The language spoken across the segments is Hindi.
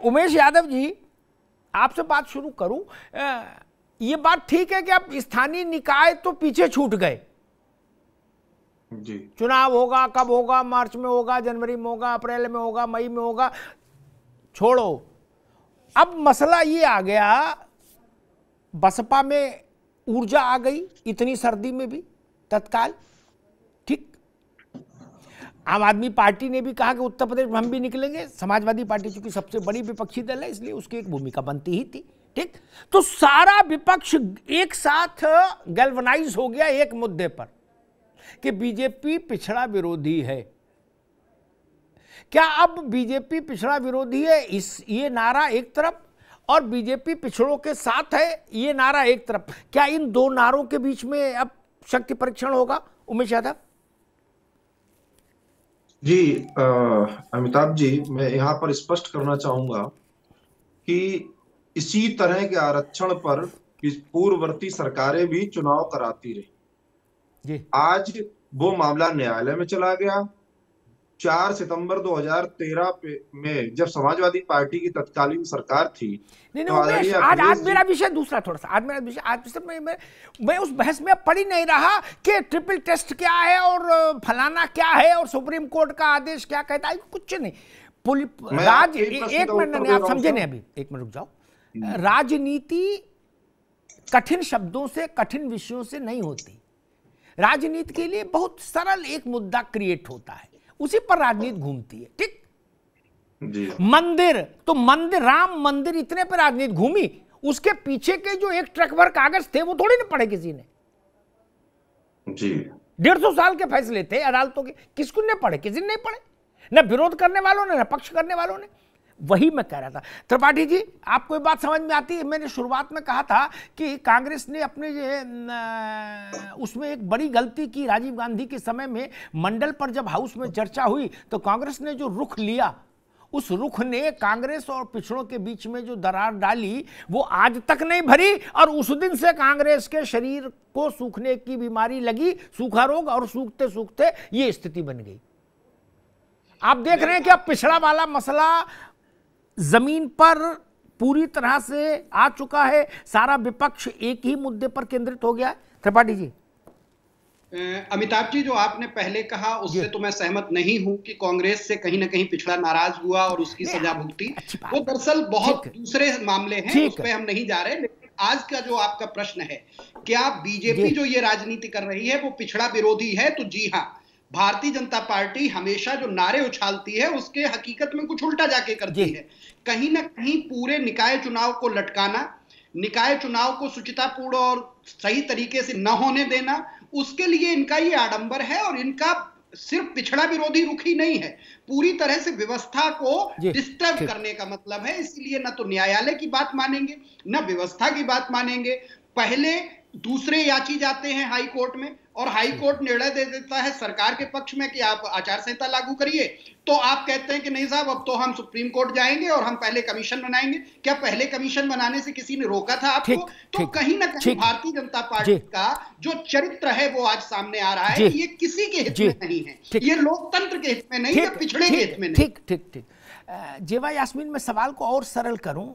उमेश यादव जी, आपसे बात शुरू करूं। ये बात ठीक है कि अब स्थानीय निकाय तो पीछे छूट गए जी। चुनाव होगा, कब होगा, मार्च में होगा, जनवरी में होगा, अप्रैल में होगा, मई में होगा, छोड़ो। अब मसला ये आ गया, बसपा में ऊर्जा आ गई इतनी सर्दी में भी तत्काल, ठीक। आम आदमी पार्टी ने भी कहा कि उत्तर प्रदेश में हम भी निकलेंगे। समाजवादी पार्टी चूंकि सबसे बड़ी विपक्षी दल है इसलिए उसकी एक भूमिका बनती ही थी, ठीक। तो सारा विपक्ष एक साथ गैल्वनाइज हो गया एक मुद्दे पर कि बीजेपी पिछड़ा विरोधी है। क्या अब बीजेपी पिछड़ा विरोधी है, इस ये नारा एक तरफ, और बीजेपी पिछड़ों के साथ है ये नारा एक तरफ, क्या इन दो नारों के बीच में अब शक्ति परीक्षण होगा उमेश यादव? जी अमिताभ जी, मैं यहाँ पर स्पष्ट करना चाहूंगा कि इसी तरह के आरक्षण पर पूर्ववर्ती सरकारें भी चुनाव कराती रही जी। आज वो मामला न्यायालय में चला गया। 4 सितंबर 2013 में जब समाजवादी पार्टी की तत्कालीन सरकार थी, नहीं तो नहीं उमेश, आदरणीय आज अखिलेश मेरा विषय दूसरा, थोड़ा सा आज मेरा विषय, आज सिर्फ मैं उस बहस में पढ़ ही नहीं रहा कि ट्रिपल टेस्ट क्या है और फलाना क्या है और सुप्रीम कोर्ट का आदेश क्या कहता है, कुछ नहीं। एक मिनट नहीं, आप समझे नहीं अभी, एक मिनट रुक जाओ। राजनीति कठिन शब्दों से, कठिन विषयों से नहीं होती। राजनीति के लिए बहुत सरल एक मुद्दा क्रिएट होता है, उसी पर राजनीति घूमती है, ठीक। जी। मंदिर, तो मंदिर, राम मंदिर, इतने पर राजनीति घूमी, उसके पीछे के जो एक ट्रक भर कागज थे वो थोड़ी ना पढ़े किसी ने। जी। 150 साल के फैसले थे अदालतों के, किसको ने पढ़े? किसी ने नहीं पढ़े, न विरोध करने वालों ने, न पक्ष करने वालों ने। वही मैं कह रहा था। त्रिपाठी जी, आपको ये बात समझ में आती है? मैंने शुरुआत में कहा था कि कांग्रेस ने अपने उसमें एक बड़ी गलती की। राजीव गांधी के समय में मंडल पर जब हाउस में चर्चा हुई तो कांग्रेस ने जो रुख लिया, उस रुख ने कांग्रेस और पिछड़ों के बीच में जो दरार डाली वो आज तक नहीं भरी, और उस दिन से कांग्रेस के शरीर को सूखने की बीमारी लगी, सूखा रोग, और सूखते सूखते ये स्थिति बन गई। आप देख रहे हैं कि अब पिछड़ा वाला मसला जमीन पर पूरी तरह से आ चुका है, सारा विपक्ष एक ही मुद्दे पर केंद्रित हो गया है। त्रिपाठी जी। अमिताभ जी, जो आपने पहले कहा उससे तो मैं सहमत नहीं हूं कि कांग्रेस से कहीं ना कहीं पिछड़ा नाराज हुआ और उसकी सजा भुगती। वो दरअसल बहुत दूसरे मामले हैं, उस पर हम नहीं जा रहे। लेकिन आज का जो आपका प्रश्न है, क्या बीजेपी जो ये राजनीति कर रही है वो पिछड़ा विरोधी है? तो जी हाँ, भारतीय जनता पार्टी हमेशा जो नारे उछालती है उसके हकीकत में कुछ उल्टा जाके करती है। कहीं ना कहीं पूरे निकाय चुनाव को लटकाना, निकाय चुनाव को शुचितापूर्ण और सही तरीके से न होने देना, उसके लिए इनका ये आडंबर है। और इनका सिर्फ पिछड़ा विरोधी रुख ही नहीं है, पूरी तरह से व्यवस्था को डिस्टर्ब करने का मतलब है। इसलिए न तो न्यायालय की बात मानेंगे, न व्यवस्था की बात मानेंगे। पहले दूसरे याची जाते हैं हाई कोर्ट में, और हाई कोर्ट निर्णय दे देता है सरकार के पक्ष में कि आप आचार संहिता लागू करिए, तो आप कहते हैं कि नहीं साहब, अब तो हम सुप्रीम कोर्ट जाएंगे और हम पहले कमीशन बनाएंगे। क्या पहले कमीशन बनाने से किसी ने रोका था आपको? तो कहीं ना कहीं भारतीय जनता पार्टी का जो चरित्र है वो आज सामने आ रहा है कि ये किसी के हित में नहीं है, ये लोकतंत्र के हित में नहीं है, पिछड़े के हित में नहीं। ठीक ठीक ठीक। जेवा यास्मीन, मैं सवाल को और सरल करूं,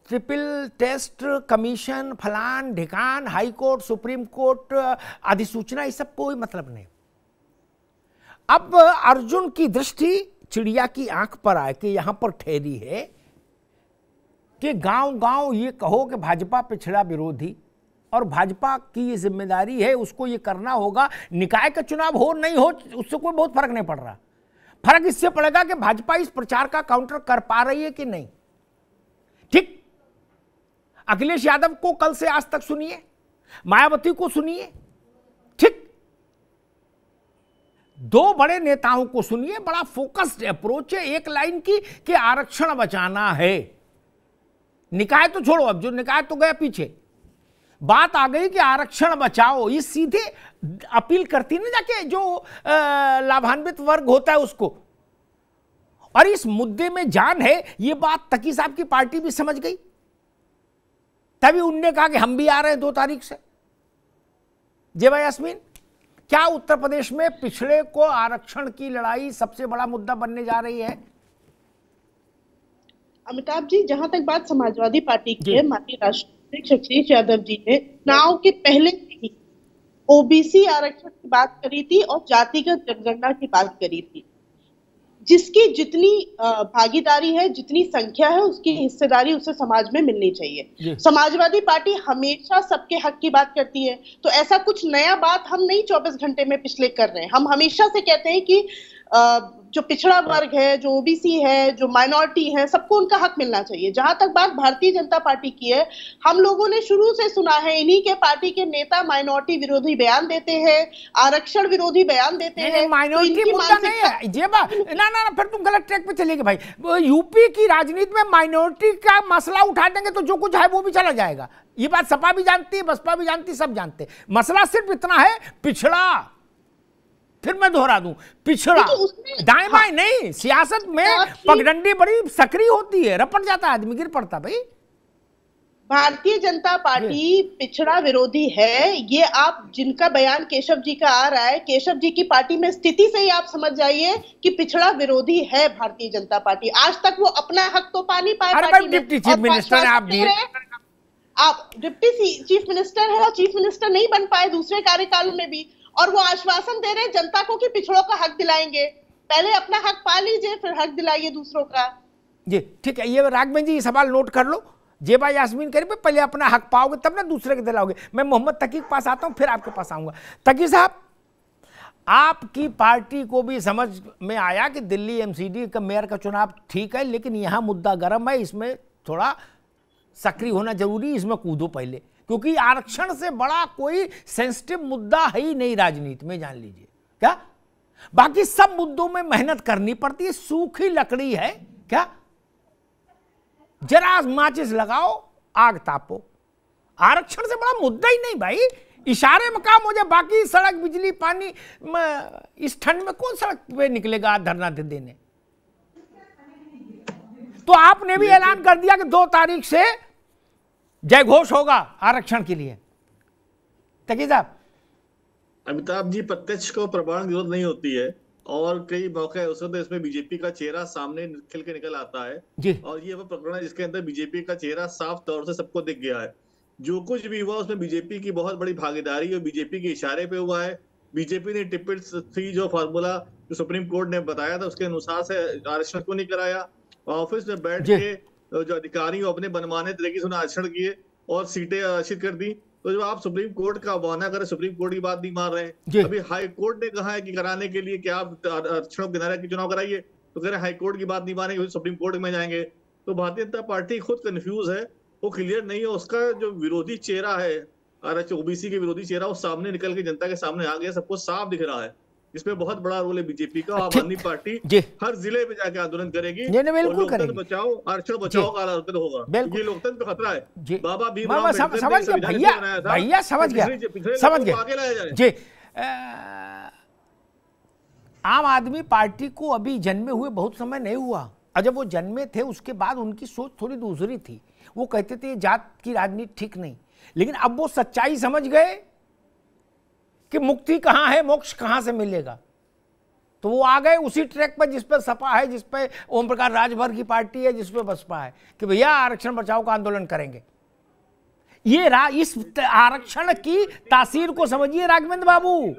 ट्रिपल टेस्ट, कमीशन, फलान ढिकान, हाई कोर्ट, सुप्रीम कोर्ट, अधिसूचना, ये सब कोई मतलब नहीं। अब अर्जुन की दृष्टि चिड़िया की आंख पर आए कि यहां पर ठहरी है कि गांव गांव ये कहो कि भाजपा पिछड़ा विरोधी, और भाजपा की ये जिम्मेदारी है, उसको ये करना होगा। निकाय का चुनाव हो नहीं हो उससे कोई बहुत फर्क नहीं पड़ रहा। फर्क इससे पड़ेगा कि भाजपा इस प्रचार का काउंटर कर पा रही है कि नहीं, ठीक। अखिलेश यादव को कल से आज तक सुनिए, मायावती को सुनिए, ठीक। दो बड़े नेताओं को सुनिए, बड़ा फोकस्ड अप्रोच है एक लाइन की कि आरक्षण बचाना है। निकाय तो छोड़ो, अब जो निकाय तो गया पीछे, बात आ गई कि आरक्षण बचाओ। ये सीधे अपील करती ना जाके जो लाभान्वित वर्ग होता है उसको, और इस मुद्दे में जान है। ये बात तकी साहब की पार्टी भी समझ गई, तभी उनने कहा कि हम भी आ रहे हैं 2 तारीख से। जेवा यास्मीन, क्या उत्तर प्रदेश में पिछड़े को आरक्षण की लड़ाई सबसे बड़ा मुद्दा बनने जा रही है? अमिताभ जी, जहां तक बात समाजवादी पार्टी की है, माननीय राष्ट्रीय अध्यक्ष अखिलेश यादव जी ने चुनाव के पहले ही ओबीसी आरक्षण की बात करी थी और जातिगत जनगणना की बात करी थी। जिसकी जितनी भागीदारी है, जितनी संख्या है, उसकी हिस्सेदारी उसे समाज में मिलनी चाहिए। समाजवादी पार्टी हमेशा सबके हक की बात करती है, तो ऐसा कुछ नया बात हम नहीं 24 घंटे में पिछले कर रहे हैं। हम हमेशा से कहते हैं कि जो पिछड़ा वर्ग है, जो ओबीसी है, जो माइनॉरिटी है, सबको उनका हक मिलना चाहिए। जहां तक बात भारतीय जनता पार्टी की है, हम लोगों ने शुरू से सुना है, इन्हीं के पार्टी के नेता माइनॉरिटी विरोधी बयान देते हैं, आरक्षण विरोधी बयान देते हैं। माइनॉरिटी मुद्दा नहीं है ये बात, ना फिर तुम गलत ट्रैक पे चलेगे भाई। यूपी की राजनीति में माइनॉरिटी का मसला उठा देंगे तो जो कुछ है वो भी चला जाएगा। ये बात सपा भी जानती है, बसपा भी जानती है, सब जानते हैं। मसला सिर्फ इतना है, पिछड़ा, फिर मैं दोहरा दूं, पिछड़ा, दाएं बाएं नहीं। सियासत में पगडंडी बड़ी सक्रिय होती है, रपट जाता है आदमी, गिर पड़ता भाई। भारतीय जनता पार्टी पिछड़ा विरोधी है, ये आप जिनका बयान केशव जी का आ रहा है, केशव जी की पार्टी में स्थिति से ही आप समझ जाइए कि पिछड़ा विरोधी है भारतीय जनता पार्टी। आज तक वो अपना हक तो पा नहीं पाए। डिप्टी चीफ मिनिस्टर है आप, डिप्टी चीफ मिनिस्टर है और चीफ मिनिस्टर नहीं बन पाए दूसरे कार्यकाल में भी, और वो आश्वासन दे रहे हैं जनता को कि पिछड़ों का हक दिलाएंगे। पहले अपना हक पा लीजिए, फिर हक दिलाइए दूसरों का। जी ठीक है, ये राघवन जी ये सवाल नोट कर लो। जेबा यास्मीन करीब पहले अपना हक पाओगे तब ना दूसरे के दिलाओगे। मैं मोहम्मद तकी के पास आता हूं, फिर आपके पास आऊंगा। तकी साहब, आपकी पार्टी को भी समझ में आया कि दिल्ली एमसीडी का मेयर का चुनाव ठीक है, लेकिन यहां मुद्दा गर्म है, इसमें थोड़ा सक्रिय होना जरूरी, इसमें कूदो पहले, क्योंकि आरक्षण से बड़ा कोई सेंसिटिव मुद्दा है ही नहीं राजनीति में, जान लीजिए। क्या बाकी सब मुद्दों में मेहनत करनी पड़ती है, सूखी लकड़ी है क्या, जरा माचिस लगाओ आग तापो। आरक्षण से बड़ा मुद्दा ही नहीं भाई, इशारे में काम हो जाए, बाकी सड़क बिजली पानी इस ठंड में कौन सड़क पे निकलेगा धरना देने। तो आपने भी ऐलान कर दिया कि 2 तारीख से जय घोष होगा आरक्षण के लिए। तकी साहब, अमिताभ जी, प्रत्यक्ष को प्रमाण विरोध नहीं होती है, और कई मौके उसमें तो इसमें बीजेपी का चेहरा सामने खिल के निकल आता है जी। और ये वो प्रकरण है जिसके अंदर बीजेपी का चेहरा साफ तौर से सबको दिख गया है। जो कुछ भी हुआ उसमें बीजेपी की बहुत बड़ी भागीदारी और बीजेपी के इशारे पे हुआ है। बीजेपी ने टिपिट 3 जो फार्मूला जो सुप्रीम कोर्ट ने बताया था उसके अनुसार से आरक्षण को नहीं कराया। ऑफिस में बैठ के जो अधिकारी अपने बनमाने तरीके से उन्हें आरक्षण किए और सीटें आरक्षित कर दी। तो जब आप सुप्रीम कोर्ट का बहाना करें, सुप्रीम कोर्ट की बात नहीं मान रहे हैं। अभी हाई कोर्ट ने कहा है कि कराने के लिए कि आप आरक्षण किनारे की चुनाव कराइए, तो कह रहे हाई कोर्ट की बात नहीं मानेंगे, सुप्रीम कोर्ट में जाएंगे। तो भारतीय जनता पार्टी खुद कंफ्यूज है, वो क्लियर नहीं है। उसका जो विरोधी चेहरा है, ओबीसी के विरोधी चेहरा, वो सामने निकल के जनता के सामने आ गया, सबको साफ दिख रहा है। इसमें बहुत बड़ा रोल है बीजेपी का। आम आदमी पार्टी हर जिले में जाके आंदोलन करेगी, लोकतंत्र बचाओ, आरक्षण बचाओ का आंदोलन होगा। ये लोकतंत्र पे खतरा है। बाबा भीमराव समझ गया भैया, समझ गया जी। आम आदमी पार्टी को अभी जन्मे हुए बहुत समय नहीं हुआ, और जब वो जन्मे थे उसके बाद उनकी सोच थोड़ी दूसरी थी। वो कहते थे जात की राजनीति ठीक नहीं, लेकिन अब वो सच्चाई समझ गए कि मुक्ति कहां है, मोक्ष कहां से मिलेगा। तो वो आ गए उसी ट्रैक पर जिस पर सपा है, जिस पर ओम प्रकाश राजभर की पार्टी है, जिस पर बसपा है, कि भैया आरक्षण बचाओ का आंदोलन करेंगे। ये इस आरक्षण की तासीर को समझिए राघवेंद्र बाबू।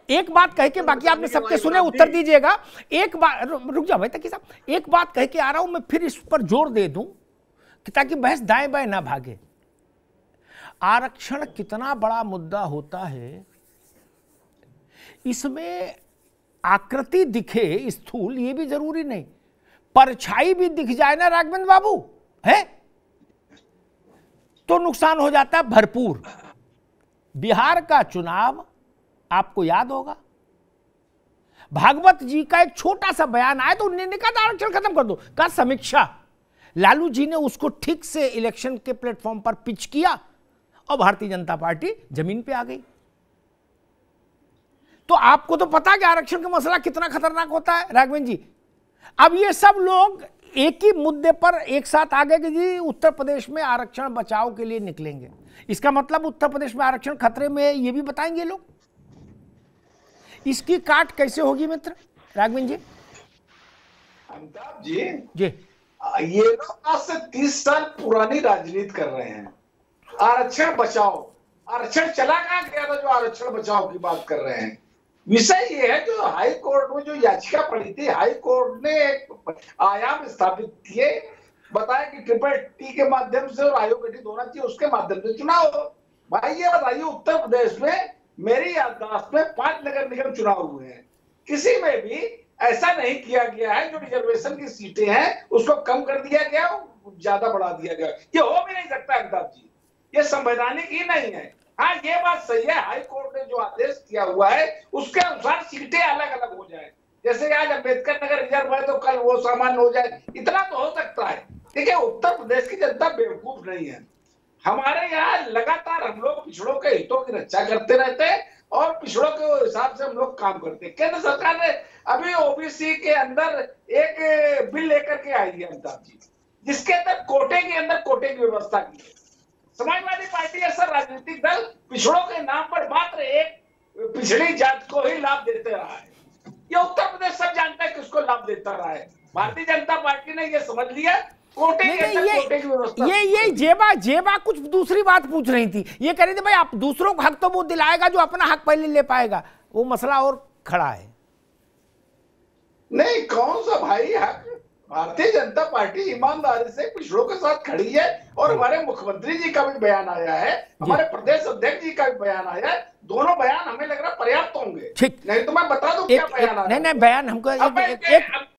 एक बात कह के, बाकी आपने सबके सुने, उत्तर दीजिएगा। एक बात, रुक जाओ भाई तकी साहब, एक बात कह के आ रहा हूं मैं, फिर इस पर जोर दे दूं ताकि बहस दाएं बाएं ना भागे। आरक्षण कितना बड़ा मुद्दा होता है, इसमें आकृति दिखे स्थूल ये भी जरूरी नहीं, परछाई भी दिख जाए ना राघवेंद्र बाबू, है तो नुकसान हो जाता है भरपूर। बिहार का चुनाव आपको याद होगा, भागवत जी का एक छोटा सा बयान आया तो उन्होंने कहा आरक्षण खत्म कर दो, कहा समीक्षा। लालू जी ने उसको ठीक से इलेक्शन के प्लेटफॉर्म पर पिच किया और भारतीय जनता पार्टी जमीन पे आ गई। तो आपको तो पता कि आरक्षण का मसला कितना खतरनाक होता है राघवेंद्र जी। अब ये सब लोग एक ही मुद्दे पर एक साथ आ गए कि जी उत्तर प्रदेश में आरक्षण बचाव के लिए निकलेंगे। इसका मतलब उत्तर प्रदेश में आरक्षण खतरे में है, ये भी बताएंगे लोग। इसकी काट कैसे होगी मित्र राघवेंद्र जी? अमिताभ जी, जी ये लोग आज से 30 साल पुरानी राजनीति कर रहे हैं। आरक्षण बचाओ, आरक्षण चला कहां गया था जो आरक्षण बचाओ की बात कर रहे हैं। विषय ये है जो हाई कोर्ट में जो याचिका पड़ी थी, हाई कोर्ट ने एक आयाम स्थापित किए, बताया कि TTT के माध्यम से और आयोग गठित होना चाहिए, उसके माध्यम से चुनाव हो। भाई ये बताइए, उत्तर प्रदेश में मेरी याददाश्त में 5 नगर निगम चुनाव हुए हैं, किसी में भी ऐसा नहीं किया गया है जो रिजर्वेशन की सीटें हैं उसको कम कर दिया गया, ज्यादा बढ़ा दिया गया। ये हो भी नहीं सकता अमिताभ जी, ये संवैधानिक ही नहीं है। हाँ ये बात सही है, हाई कोर्ट ने जो आदेश किया हुआ है उसके अनुसार सीटें अलग अलग हो जाए, जैसे आज अम्बेडकर नगर रिजर्व है तो कल वो सामान्य हो जाए, इतना तो हो सकता है। देखिए उत्तर प्रदेश की जनता बेवकूफ नहीं है, हमारे यहाँ लगातार हम लोग पिछड़ों के हितों की रक्षा करते रहते हैं और पिछड़ों के हिसाब से हम लोग काम करते हैं। केंद्र सरकार ने अभी ओबीसी के अंदर एक बिल लेकर के आई है अमिताभ जी, जिसके अंदर कोटे के अंदर कोटे की व्यवस्था की है। समाजवादी पार्टी ऐसा राजनीतिक दल पिछड़ों के नाम पर मात्र एक पिछड़ी जात को ही लाभ देते रहा है। ये उत्तर प्रदेश सब जानता है किसको लाभ देता रहा है। भारतीय जनता पार्टी ने ये समझ लिया कोटे के अंदर कोटे की व्यवस्था। ये जेबा कुछ दूसरी बात पूछ रही थी, ये कह रही थी भाई आप दूसरों को हक तो वो दिलाएगा जो अपना हक पहले ले पाएगा, वो मसला और खड़ा है। नहीं कौन सा भाई हक, भारतीय जनता पार्टी ईमानदारी से पिछड़ों के साथ खड़ी है और हमारे मुख्यमंत्री जी का भी बयान आया है, हमारे प्रदेश अध्यक्ष जी का भी बयान आया है, दोनों बयान हमें लग रहा पर्याप्त होंगे। ठीक, नहीं तो मैं बता दूं क्या बयान आया। नहीं बयान हमको